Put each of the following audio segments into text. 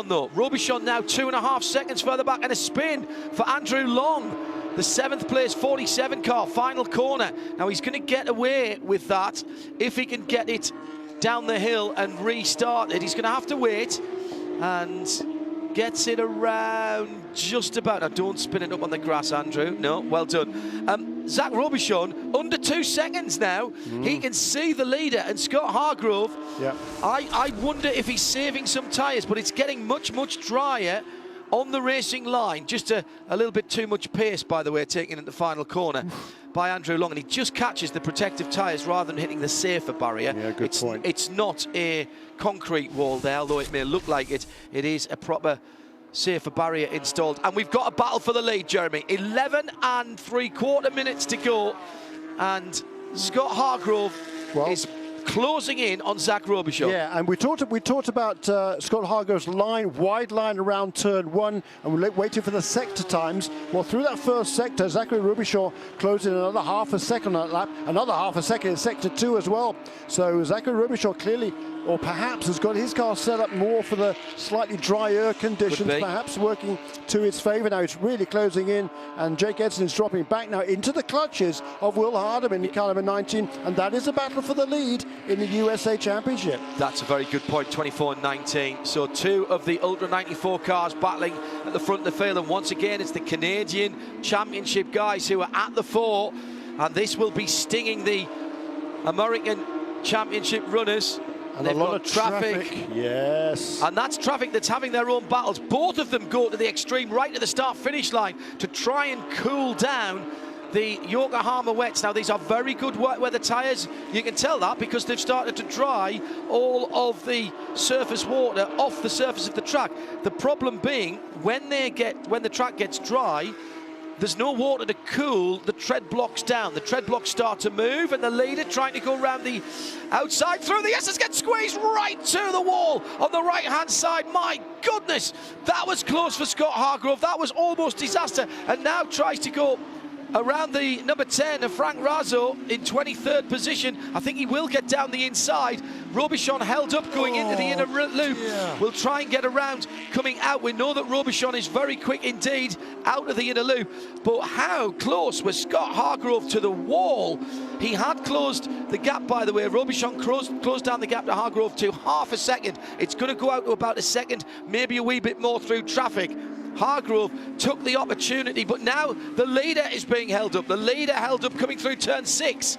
though. Robichon now 2.5 seconds further back, and a spin for Andrew Long, the 7th place 47 car, final corner. Now he's going to get away with that if he can get it down the hill and restart it. He's going to have to wait, and gets it around just about. Now don't spin it up on the grass, Andrew. No, well done. Zach Robichon under 2 seconds now. He can see the leader, and Scott Hargrove. Yeah. I wonder if he's saving some tyres, but it's getting much drier on the racing line. Just a little bit too much pace, by the way, taken in the final corner by Andrew Long, and he just catches the protective tyres rather than hitting the safer barrier. Yeah, good point. It's not a concrete wall there, although it may look like it. It is a proper safer barrier installed, and we've got a battle for the lead, Jeremy. 11 3/4 minutes to go, and Scott Hargrove is closing in on Zach Robichon. Yeah, and we talked about Scott Hargrove's wide line around turn 1, and we're waiting for the sector times. Well, through that first sector, Zachary Robichon closed in another half a second on that lap, another half a second in sector 2 as well. So Zachary Robichon clearly, or perhaps, has got his car set up more for the slightly drier conditions, perhaps working to his favour. Now it's really closing in, and Jake Edson is dropping back now into the clutches of Will Hardeman in car number 19, and that is a battle for the lead in the USA Championship. That's a very good point, 24 and 19. So 2 of the Ultra 94 cars battling at the front of the field, and once again it's the Canadian Championship guys who are at the fore, and this will be stinging the American Championship runners. And a lot of traffic. Yes. And that's traffic that's having their own battles. Both of them go to the extreme right at the start-finish line to try and cool down the Yokohama wets. Now, these are very good weather tyres. You can tell that because they've started to dry all of the surface water off the surface of the track. The problem being, when the track gets dry, there's no water to cool the tread blocks down. The tread blocks start to move, and the leader trying to go around the outside through the S's gets squeezed right to the wall on the right-hand side. My goodness, that was close for Scott Hargrove. That was almost disaster, and now tries to go around the number 10 of Frank Razzo in 23rd position. I think he will get down the inside. Robichon held up going into the inner loop. We'll try and get around coming out. We know that Robichon is very quick indeed out of the inner loop, but how close was Scott Hargrove to the wall? He had closed the gap, by the way. Robichon closed down the gap to Hargrove to half a second. It's going to go out to about a second, maybe a wee bit more through traffic. Hargrove took the opportunity, but now the leader is being held up. The leader held up coming through turn 6.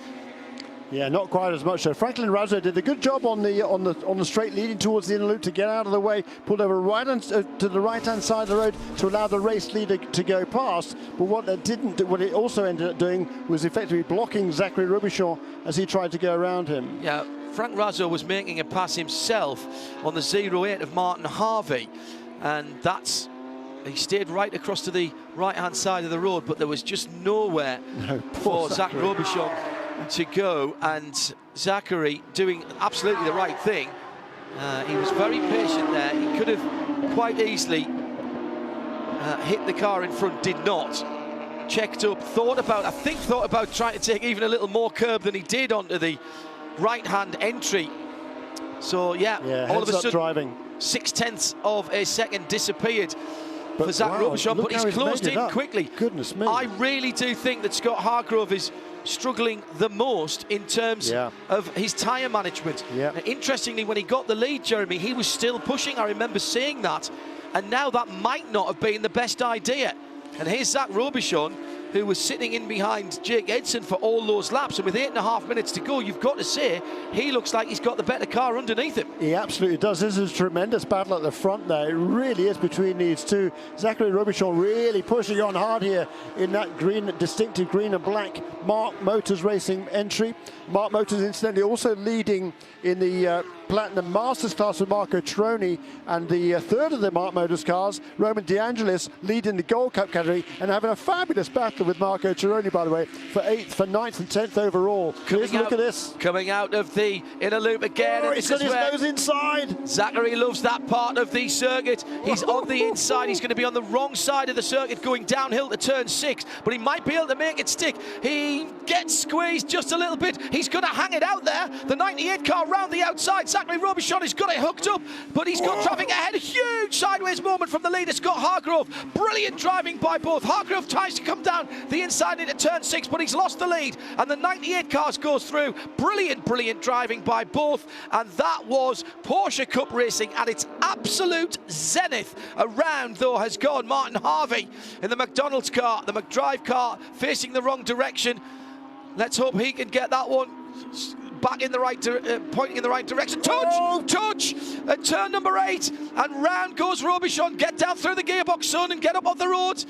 Yeah, not quite as much. So Franklin Razzo did a good job on the straight leading towards the inner loop to get out of the way, pulled over to the right-hand side of the road to allow the race leader to go past. But what it also ended up doing was effectively blocking Zachary Robichon as he tried to go around him. Yeah, Frank Razzo was making a pass himself on the 08 of Martin Harvey, and he stayed right across to the right-hand side of the road, but there was just nowhere for Zach Robichon to go, and Zachary doing absolutely the right thing. He was very patient there. He could have quite easily hit the car in front, did not. Checked up, thought about trying to take even a little more curb than he did onto the right-hand entry. So yeah all of a sudden, driving. 0.6 of a second disappeared for Zach Robichon, but he's closed in quickly. Goodness me. I really do think that Scott Hargrove is struggling the most in terms of his tyre management. Now, interestingly, when he got the lead, Jeremy, he was still pushing. I remember seeing that, and now that might not have been the best idea. And here's Zach Robichon, who was sitting in behind Jake Edson for all those laps, and with 8.5 minutes to go, you've got to say he looks like he's got the better car underneath him. He absolutely does. This is a tremendous battle at the front there. It really is between these two. Zachary Robichon really pushing on hard here in that distinctive green and black Mark Motors Racing entry. Mark Motors, incidentally, also leading in the Platinum Masters class with Marco Troni, and the third of the Mark Motors cars, Roman DeAngelis, leading the Gold Cup category and having a fabulous battle with Marco Troni, by the way, for 9th and 10th overall. Look at this. Coming out of the inner loop again. Oh, he's got his nose inside. Zachary loves that part of the circuit. He's on the inside. He's going to be on the wrong side of the circuit going downhill to turn 6, but he might be able to make it stick. He gets squeezed just a little bit. He's going to hang it out there. The 98 car round the outside. Zachary Robichon has got it hooked up, but he's got traffic ahead. A huge sideways moment from the leader, Scott Hargrove. Brilliant driving by both. Hargrove tries to come down the inside into turn 6, but he's lost the lead, and the 98 cars goes through. Brilliant, brilliant driving by both, and that was Porsche Cup racing at its absolute zenith. Around, though, has gone Martin Harvey in the McDonald's car, the McDrive car, facing the wrong direction. Let's hope he can get that one back in the right, pointing in the right direction. Touch at turn number 8, and round goes Robichon. Get down through the gearbox, son, and get up on the road.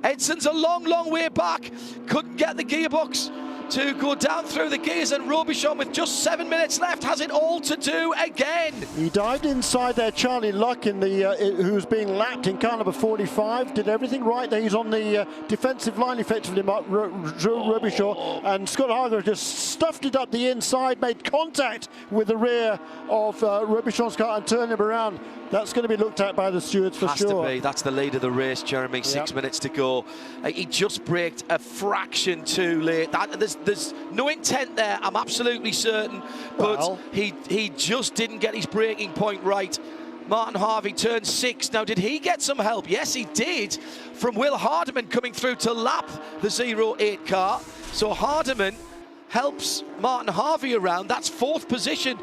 Edson's a long, long way back. Couldn't get the gearbox to go down through the gears, and Robichon, with just 7 minutes left, has it all to do again. He dived inside there, Charlie Luck, in the who was being lapped in car number 45. Did everything right there. He's on the defensive line effectively, Robichon, and Scott Hargrove just stuffed it up the inside, made contact with the rear of Robichon's car and turned him around. That's going to be looked at by the stewards for sure. Has to be. That's the lead of the race, Jeremy. 6 minutes to go. He just braked a fraction too late. There's no intent there, I'm absolutely certain, but he just didn't get his braking point right. Martin Harvey turned 6. Now, did he get some help? Yes, he did, from Will Hardiman coming through to lap the 08 car. So Hardiman helps Martin Harvey around. That's 4th position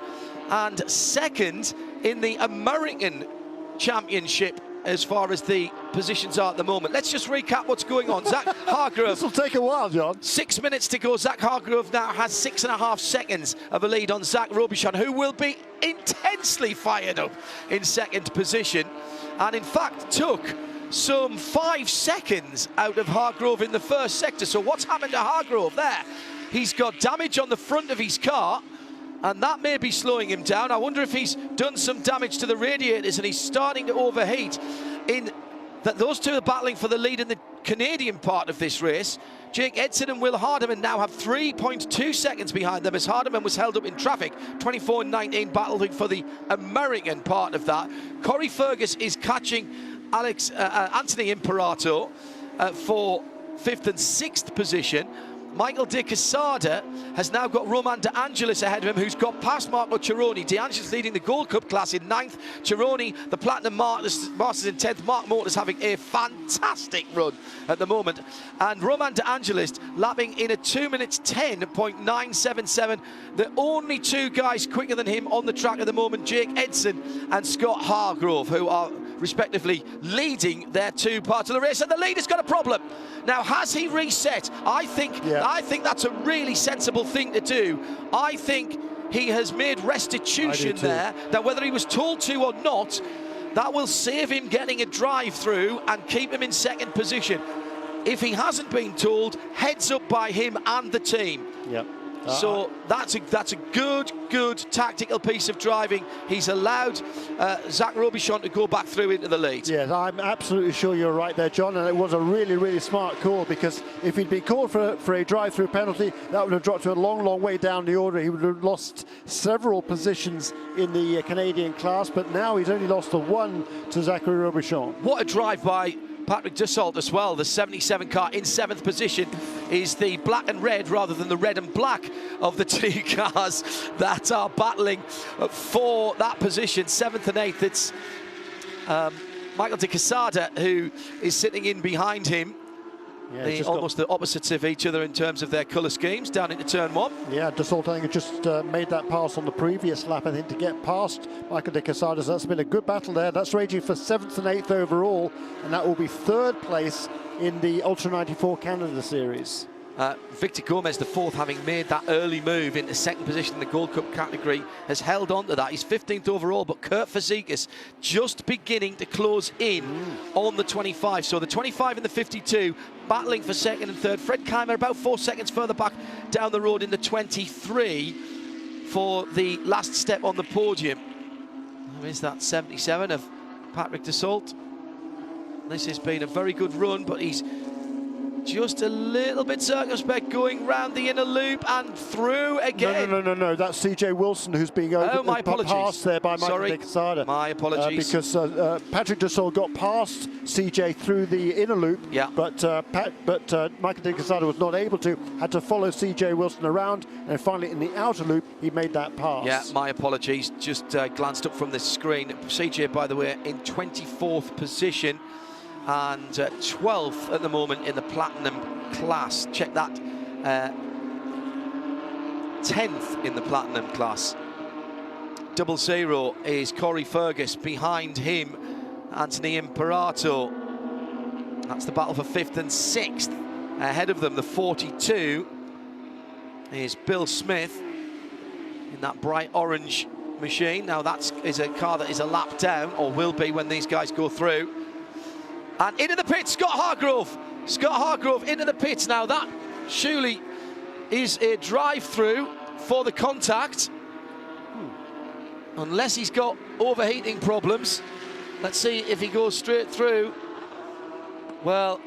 and 2nd in the American Championship as far as the positions are at the moment. Let's just recap what's going on. Zach Hargrove. This will take a while, John. 6 minutes to go. Zach Hargrove now has 6.5 seconds of a lead on Zach Robichon, who will be intensely fired up in 2nd position, and in fact took some 5 seconds out of Hargrove in the 1st sector. So what's happened to Hargrove there? He's got damage on the front of his car, and that may be slowing him down. I wonder if he's done some damage to the radiators and he's starting to overheat. In that, those two are battling for the lead in the Canadian part of this race. Jake Edson and Will Hardiman now have 3.2 seconds behind them, as Hardiman was held up in traffic. 24-19 battling for the American part of that. Corey Fergus is catching Anthony Imperato for 5th and 6th position. Michael De Quesada has now got Roman De Angelis ahead of him, who's got past Marco Cironi. De Angelis leading the Gold Cup class in 9th. Cironi, the Platinum Masters in 10th. Mark Motors having a fantastic run at the moment. And Roman De Angelis lapping in a 2 minutes 10.977. The only 2 guys quicker than him on the track at the moment, Jake Edson and Scott Hargrove, who are respectively leading their 2 parts of the race. And the leader's got a problem. Now, has he reset? I think that's a really sensible thing to do. I think he has made restitution there, that whether he was told to or not, that will save him getting a drive through and keep him in 2nd position. If he hasn't been told, heads up by him and the team. Yep. So that's a good tactical piece of driving. He's allowed Zach Robichon to go back through into the lead. Yes, I'm absolutely sure you're right there, John, and it was a really, really smart call, because if he'd been called for a drive-through penalty, that would have dropped him a long, long way down the order. He would have lost several positions in the Canadian class, but now he's only lost the 1 to Zachary Robichon. What a drive by Patrick Dassault as well. The 77 car in 7th position is the black and red rather than the red and black of the 2 cars that are battling for that position. 7th and 8th, it's Michael De Quesada who is sitting in behind him. Yeah, almost the opposites of each other in terms of their colour schemes down into turn 1. Yeah, Dassault, I think, just made that pass on the previous lap, I think, to get past Michael De Quesada. So that's been a good battle there. That's raging for 7th and 8th overall, and that will be 3rd place in the Ultra 94 Canada Series. Victor Gomez, the 4th, having made that early move into 2nd position in the Gold Cup category, has held on to that. He's 15th overall, but Kurt Fazekas just beginning to close in on the 25. So the 25 and the 52 battling for 2nd and 3rd. Fred Keimer about 4 seconds further back down the road in the 23 for the last step on the podium. There is that 77 of Patrick Dassault. This has been a very good run, but he's just a little bit circumspect, going round the inner loop and through again. No. That's CJ Wilson who's being passed there by Michael De Quesada. My apologies. Because Patrick Dussault got past CJ through the inner loop, yeah. but Michael De Quesada was not able to, had to follow CJ Wilson around, and finally in the outer loop he made that pass. Yeah, my apologies. Just glanced up from the screen. CJ, by the way, in 24th position and 12th at the moment in the platinum class. Check that. 10th in the platinum class. 00 is Corey Fergus. Behind him, Anthony Imperato. That's the battle for 5th and 6th. Ahead of them, the 42 is Bill Smith in that bright orange machine. Now that is a car that is a lap down, or will be when these guys go through. And into the pits, Scott Hargrove. Scott Hargrove into the pits. Now that surely is a drive-through for the contact. Unless he's got overheating problems. Let's see if he goes straight through. Well,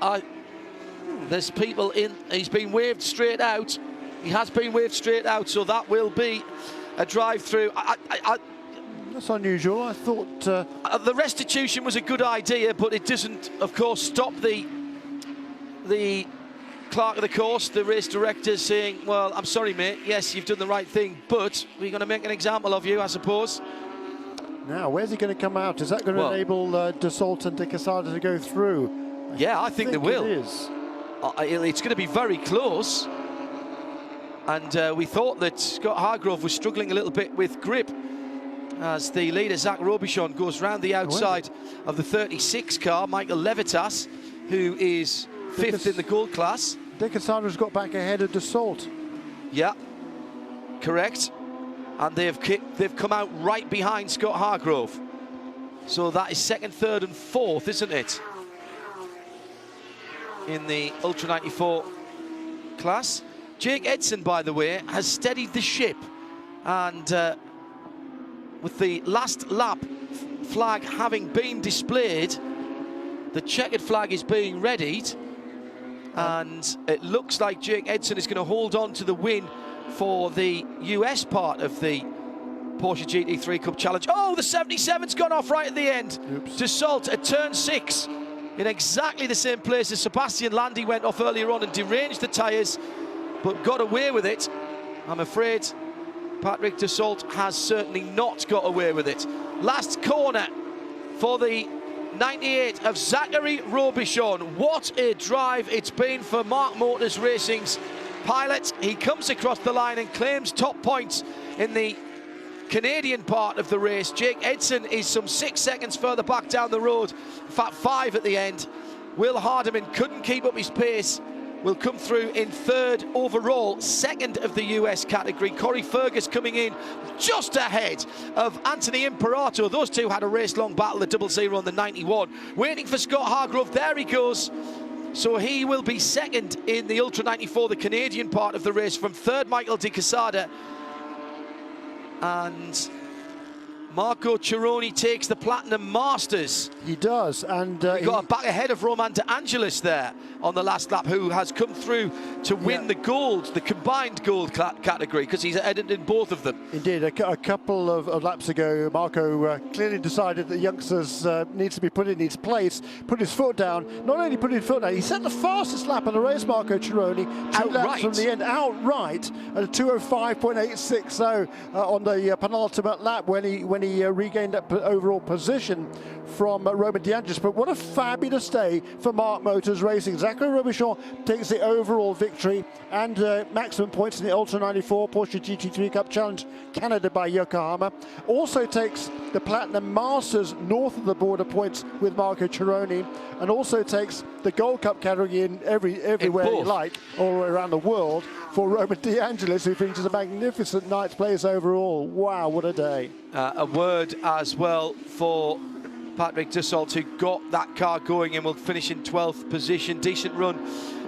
there's people in. He's been waved straight out. He has been waved straight out, so that will be a drive-through. That's unusual. I thought the restitution was a good idea, but it doesn't, of course, stop the clerk of the course, the race director, saying, well, I'm sorry, mate, yes, you've done the right thing, but we're going to make an example of you, I suppose. Now, where's he going to come out? Is that going to enable Dussault and De Quesada to go through? I think they will. It is. It's going to be very close. And we thought that Scott Hargrove was struggling a little bit with grip as the leader, Zach Robichon, goes round the outside of the 36 car, Michael Levitas, who is 5th in the gold class. De Quesada's got back ahead of Dussault. Yeah, correct. And they've come out right behind Scott Hargrove. So that is 2nd, 3rd and 4th, isn't it? In the Ultra 94 class. Jake Edson, by the way, has steadied the ship. And with the last lap flag having been displayed, the checkered flag is being readied. And it looks like Jake Edson is going to hold on to the win for the US part of the Porsche GT3 Cup Challenge. Oh, the 77's gone off right at the end. Oops. Dussault at turn 6 in exactly the same place as Sebastian Landy went off earlier on and deranged the tyres, but got away with it. I'm afraid Patrick Dussault has certainly not got away with it. Last corner for the 98 of Zachary Robichon. What a drive it's been for Mark Motors Racing's pilot. He comes across the line and claims top points in the Canadian part of the race. Jake Edson is some 6 seconds further back down the road. In fact, 5 at the end. Will Hardiman couldn't keep up his pace. Will come through in 3rd overall, 2nd of the US category. Corey Fergus coming in just ahead of Anthony Imperato. Those two had a race-long battle, the 00 and the 91. Waiting for Scott Hargrove, there he goes. So he will be 2nd in the Ultra 94, the Canadian part of the race, from 3rd Michael De Quesada. And Marco Cironi takes the Platinum Masters. He does, and he got a back ahead of Roman De Angelis there on the last lap, who has come through to win the gold, the combined gold category, because he's headed in both of them. Indeed, a couple of laps ago, Marco clearly decided that youngsters needs to be put in his place, put his foot down. Not only put his foot down, he set the fastest lap of the race, Marco Cironi, 2 laps from the end, outright at a 2:05.860 on the penultimate lap when he regained that overall position from Roman De Angelis. But what a fabulous day for Mark Motors Racing. Zachary Robichon takes the overall victory and maximum points in the Ultra 94 Porsche GT3 Cup Challenge Canada by Yokohama. Also takes the Platinum Masters north of the border points with Marco Cironi, and also takes the Gold Cup category in everywhere you like, all the way around the world, for Roman De Angelis, who finishes a magnificent night's place overall. Wow, what a day. A word as well for Patrick Dussault, who got that car going and will finish in 12th position. Decent run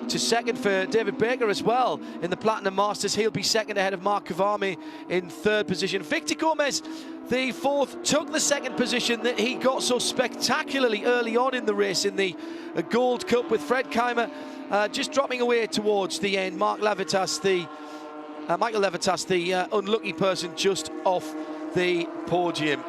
to 2nd for David Baker as well in the Platinum Masters. He'll be 2nd ahead of Mark Kavami in 3rd position. Victor Gomez, the 4th, took the 2nd position that he got so spectacularly early on in the race in the Gold Cup with Fred Keimer Just dropping away towards the end, Michael Levitas, the unlucky person just off the podium.